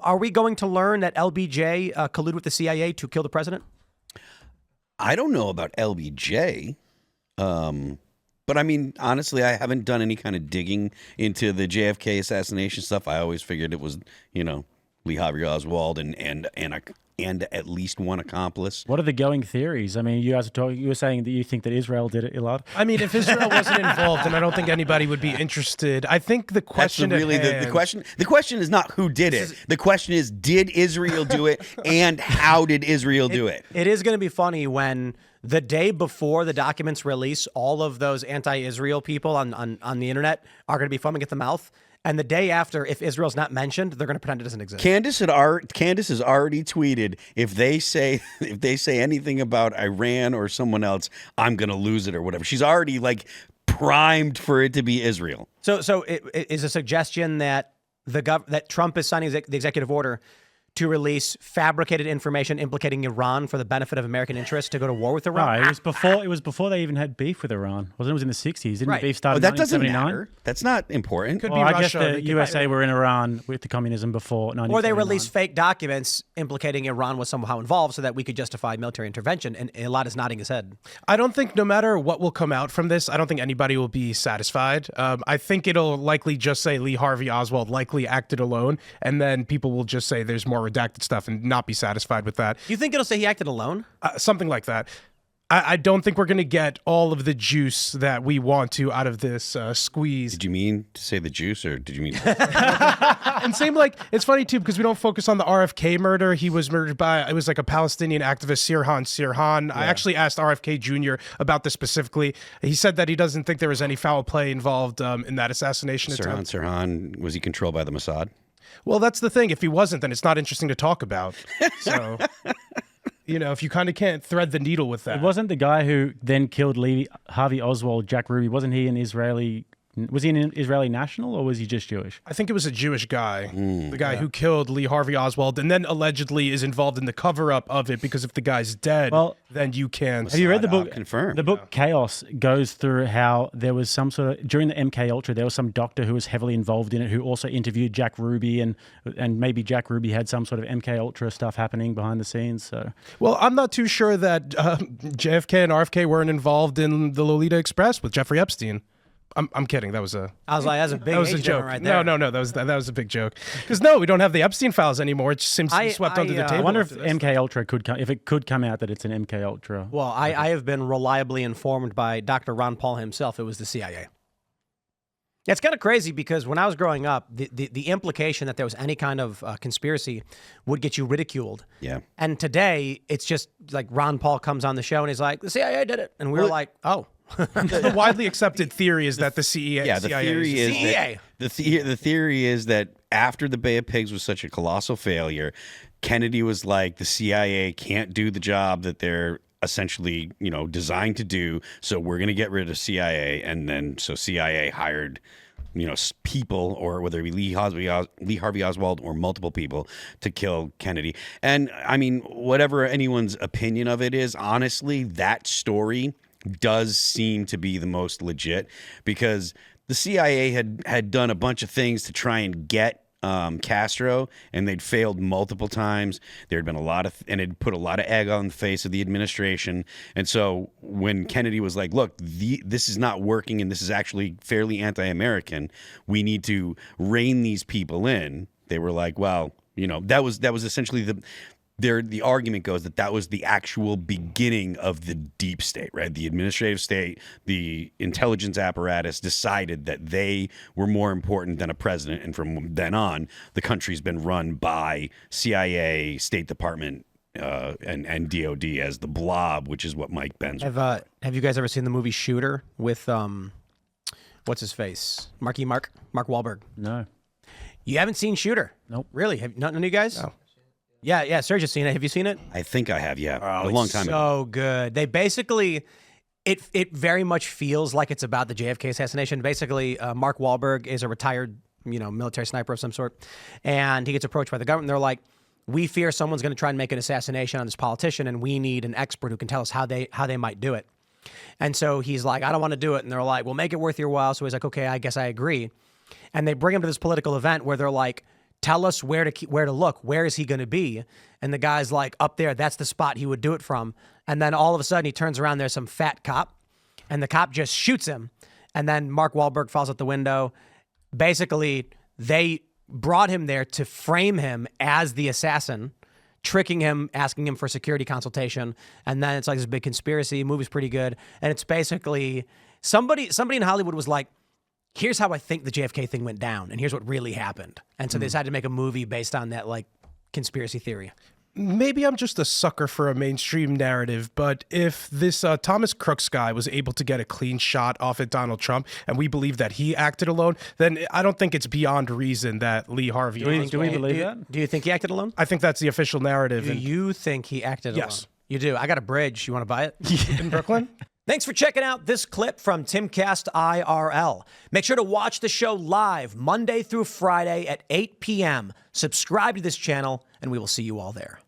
Are we going to learn that LBJ colluded with the CIA to kill the president? I don't know about LBJ. But I mean, honestly, I haven't done any kind of digging into the JFK assassination stuff. I always figured it was, Lee Harvey Oswald and at least one accomplice. What are the going theories? I mean, you guys are talking. You were saying that you think that Israel did it, Ilad. I mean, if Israel wasn't involved, then I don't think anybody would be interested. I think the question the question. The question is not who did it. The question is, did Israel do it, and how did Israel do it? It is going to be funny when the day before the documents release, all of those anti-Israel people on the internet are going to be foaming at the mouth. And the day after, if Israel's not mentioned, they're going to pretend it doesn't exist. Candace has already tweeted, if they say anything about Iran or someone else, I'm going to lose it or whatever. She's already primed for it to be Israel. So it is a suggestion that that Trump is signing the executive order to release fabricated information implicating Iran for the benefit of American interests to go to war with Iran. No, it was before they even had beef with Iran. It was in the 60s. Didn't Right. beef start in That doesn't 1979? matter. That's not important. Could Well, be I Russia. guess the USA were in Iran with the communism before 1979. Or they released fake documents implicating Iran was somehow involved so that we could justify military intervention. And Elad is nodding his head. I don't think no matter what will come out from this, I don't think anybody will be satisfied. I think it'll likely just say Lee Harvey Oswald likely acted alone, and then people will just say there's more redacted stuff and not be satisfied with that. You think it'll say he acted alone? Something like that. I don't think we're going to get all of the juice that we want to out of this squeeze. Did you mean to say the juice, or did you mean? And same it's funny too, because we don't focus on the RFK murder. He was murdered by, it was a Palestinian activist, Sirhan. I actually asked RFK Jr. about this specifically. He said that he doesn't think there was any foul play involved in that assassination attempt. Sirhan, was he controlled by the Mossad? Well, that's the thing. If he wasn't, then it's not interesting to talk about. So, if you kind of can't thread the needle with that. It wasn't the guy who then killed Lee Harvey Oswald, Jack Ruby. Was he an Israeli national, or was he just Jewish? I think it was a Jewish guy, the guy who killed Lee Harvey Oswald, and then allegedly is involved in the cover-up of it, because if the guy's dead, then you can't. Have you read the book? Confirmed. The book Chaos goes through how there was some sort of, during the MK Ultra, there was some doctor who was heavily involved in it who also interviewed Jack Ruby, and maybe Jack Ruby had some sort of MK Ultra stuff happening behind the scenes. So, well, I'm not too sure that JFK and RFK weren't involved in the Lolita Express with Jeffrey Epstein. I'm kidding. That was a. I was like, that's a big. That was a joke. Right there. No. That was a big joke. Because we don't have the Epstein files anymore. It just seems to be swept under the table. I wonder if MK Ultra could come out that it's an MK Ultra. Well, I have been reliably informed by Dr. Ron Paul himself. It was the CIA. It's kind of crazy because when I was growing up, the implication that there was any kind of conspiracy would get you ridiculed. Yeah. And today, it's just like Ron Paul comes on the show and he's like, the CIA did it. And we're like, oh. The widely accepted theory is that the CIA. Yeah, the theory is CIA. The theory is that after the Bay of Pigs was such a colossal failure, Kennedy was like, the CIA can't do the job that they're essentially, designed to do, so we're going to get rid of CIA. And then so CIA hired, people, or whether it be Lee Harvey Oswald or multiple people, to kill Kennedy. And I mean, whatever anyone's opinion of it is, honestly, that story does seem to be the most legit, because the CIA had done a bunch of things to try and get Castro, and they'd failed multiple times. There had been and it put a lot of egg on the face of the administration. And so when Kennedy was like, look, this is not working, and this is actually fairly anti-American, we need to rein these people in, they were like, well, that was essentially the argument goes that was the actual beginning of the deep state, right? The administrative state, the intelligence apparatus decided that they were more important than a president. And from then on, the country's been run by CIA, State Department, and DOD as the blob, which is what Mike Benz. Have you guys ever seen the movie Shooter with, what's his face? Mark Wahlberg? No. You haven't seen Shooter? Nope. Really? None of you guys? No. Yeah, Serge has seen it. Have you seen it? I think I have, yeah. Oh, a long time ago. So good. They basically, it very much feels like it's about the JFK assassination. Basically, Mark Wahlberg is a retired, military sniper of some sort, and he gets approached by the government. They're like, we fear someone's going to try and make an assassination on this politician, and we need an expert who can tell us how they might do it. And so he's like, I don't want to do it. And they're like, well, make it worth your while. So he's like, okay, I guess I agree. And they bring him to this political event where they're like, tell us where to look. Where is he going to be? And the guy's like, up there, that's the spot he would do it from. And then all of a sudden he turns around, there's some fat cop, and the cop just shoots him. And then Mark Wahlberg falls out the window. Basically, they brought him there to frame him as the assassin, tricking him, asking him for security consultation. And then it's like this big conspiracy. The movie's pretty good. And it's basically somebody in Hollywood was like, here's how I think the JFK thing went down, and here's what really happened. And so they decided to make a movie based on that like conspiracy theory. Maybe I'm just a sucker for a mainstream narrative, but if this Thomas Crooks guy was able to get a clean shot off at Donald Trump, and we believe that he acted alone, then I don't think it's beyond reason that Lee Harvey. Do we believe that? Do you think he acted alone? I think that's the official narrative. Do you think he acted alone? Yes. You do. I got a bridge. You want to buy it? In Brooklyn? Thanks for checking out this clip from Timcast IRL. Make sure to watch the show live Monday through Friday at 8 p.m. Subscribe to this channel, and we will see you all there.